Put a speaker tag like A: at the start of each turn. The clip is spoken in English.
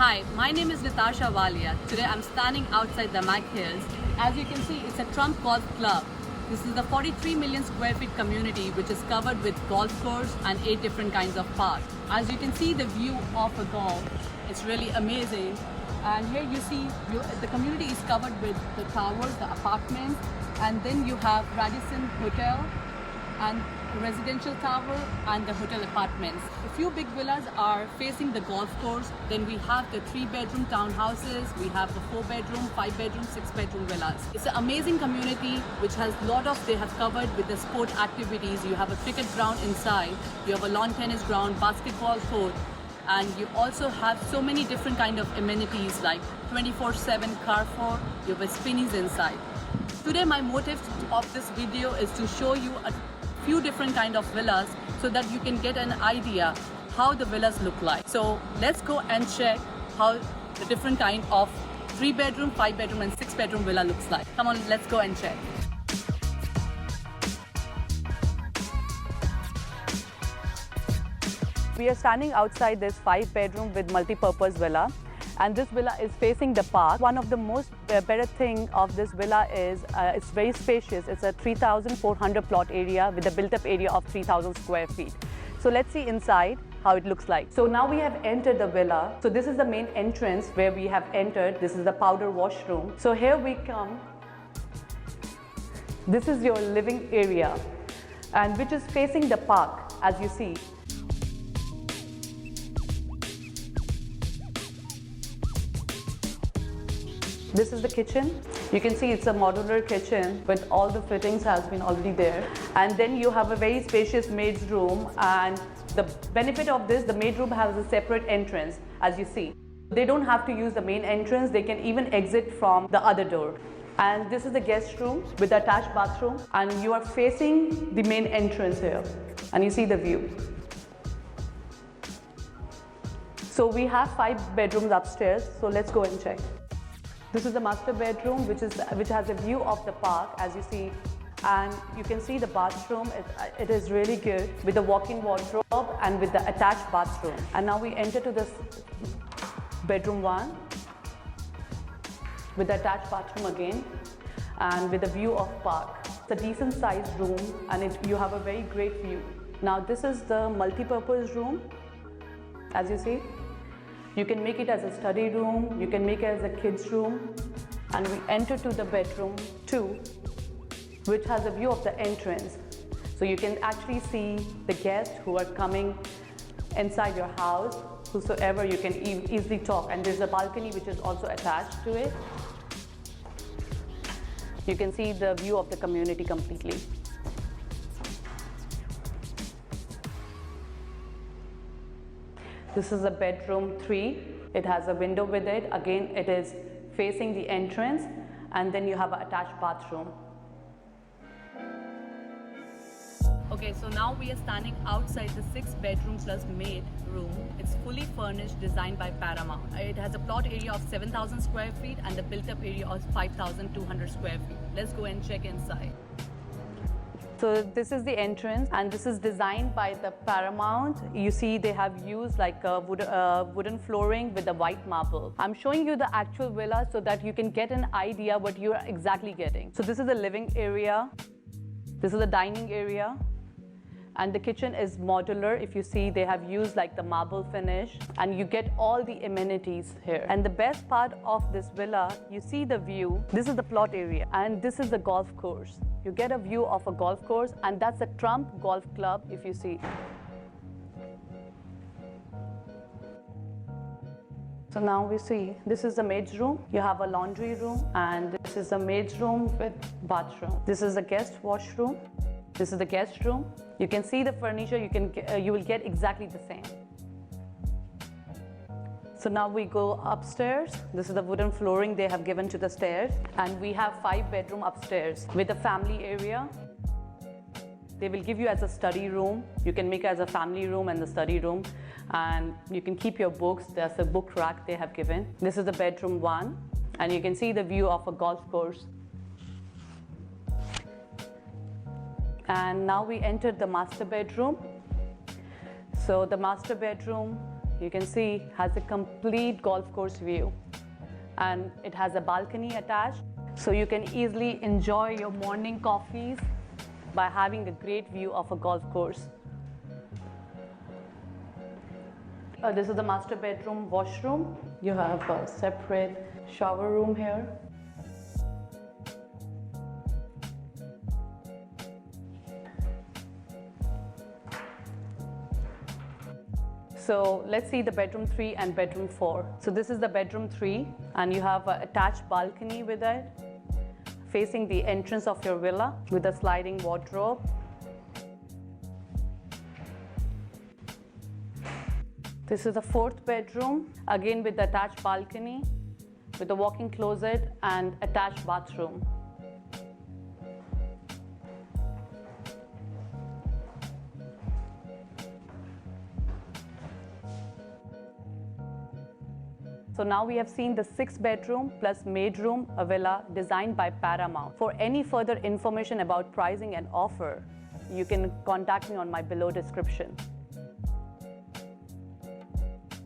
A: Hi, my name is Natasha Walia. Today I'm standing outside the Mac Hills. As you can see, it's a Trump Golf Club. This is the 43 million square feet community which is covered with golf course and 8 different kinds of parks. As you can see the view of a golf, it's really amazing. And here you see the community is covered with the towers, the apartments, and then you have Radisson Hotel and residential tower and the hotel apartments. A few big villas are facing the golf course. Then we have the 3-bedroom townhouses, we have the 4-bedroom, 5-bedroom, 6-bedroom villas. It's an amazing community which has they have covered with the sport activities. You have a cricket ground inside, you have a lawn tennis ground, basketball court, and you also have so many different kind of amenities like 24/7 Carrefour, you have a Spinneys inside. Today my motive of this video is to show you a few different kind of villas so that you can get an idea how the villas look like. So let's go and check how the different kind of 3-bedroom, 5-bedroom and 6-bedroom villa looks like. Come on, let's go and check. We are standing outside this 5-bedroom with multi-purpose villa. And this villa is facing the park. One of the most better thing of this villa is it's very spacious. It's a 3,400 plot area with a built-up area of 3,000 square feet. So let's see inside how it looks like. So now we have entered the villa. So this is the main entrance where we have entered. This is the powder washroom. So here we come. This is your living area, and which is facing the park, as you see. This is the kitchen. You can see it's a modular kitchen, but all the fittings has been already there. And then you have a very spacious maid's room, and the benefit of this, the maid room has a separate entrance, as you see. They don't have to use the main entrance, they can even exit from the other door. And this is the guest room with the attached bathroom, and you are facing the main entrance here, and you see the view. So we have 5 bedrooms upstairs, so let's go and check. This is the master bedroom, which has a view of the park, as you see, and you can see the bathroom. It is really good with the walk-in wardrobe and with the attached bathroom. And now we enter to this bedroom 1 with the attached bathroom again, and with a view of park. It's a decent sized room, and you have a very great view. Now this is the multi-purpose room, as you see. You can make it as a study room, you can make it as a kids room. And we enter to the bedroom 2, which has a view of the entrance. So you can actually see the guests who are coming inside your house, whosoever, you can easily talk. And there's a balcony which is also attached to it. You can see the view of the community completely. This is a bedroom 3. It has a window with it. Again, it is facing the entrance, and then you have an attached bathroom. Okay, so now we are standing outside the 6-bedroom plus maid room. It's fully furnished, designed by Paramount. It has a plot area of 7,000 square feet and the built-up area of 5,200 square feet. Let's go and check inside. So this is the entrance, and this is designed by the Paramount. You see they have used like a wooden flooring with the white marble. I'm showing you the actual villa so that you can get an idea what you're exactly getting. So this is the living area. This is the dining area. And the kitchen is modular. If you see, they have used like the marble finish, and you get all the amenities here. And the best part of this villa, you see the view. This is the plot area, and this is the golf course. You get a view of a golf course, and that's a Trump Golf Club, if you see. So now we see, this is the maid's room. You have a laundry room, and this is the maid's room with bathroom. This is the guest washroom. This is the guest room. You can see the furniture, you will get exactly the same. So now we go upstairs. This is the wooden flooring they have given to the stairs. And we have 5-bedroom upstairs with a family area. They will give you as a study room. You can make it as a family room and the study room. And you can keep your books. There's a book rack they have given. This is the bedroom 1. And you can see the view of a golf course. And now we entered the master bedroom. So the master bedroom, you can see has a complete golf course view, and it has a balcony attached, so you can easily enjoy your morning coffees by having a great view of a golf course. This is the master bedroom washroom. You have a separate shower room here. So let's see the bedroom 3 and bedroom 4. So this is the bedroom 3, and you have an attached balcony with it, facing the entrance of your villa with a sliding wardrobe. This is the 4th bedroom, again with the attached balcony, with a walk-in closet and attached bathroom. So now we have seen the 6th bedroom plus maid room, a villa designed by Paramount. For any further information about pricing and offer, you can contact me on my below description.